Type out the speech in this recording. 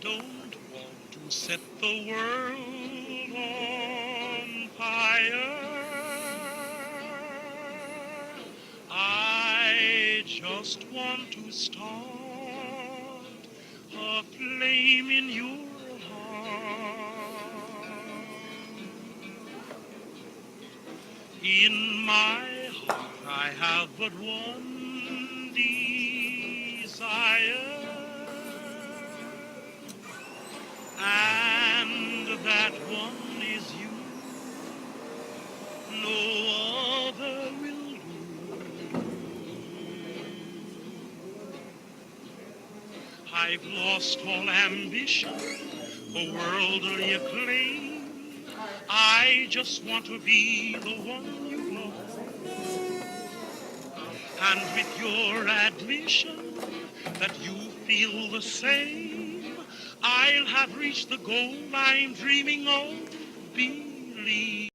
don't want to set the world on fire. I just want to start a flame in your heart. In my heart I have but one desire, and that one is you. No other will do. I've lost all ambition for worldly acclaim. I just want to be the one you love. And with your admission that you feel the same, I'll have reached the goal I'm dreaming of. Believe.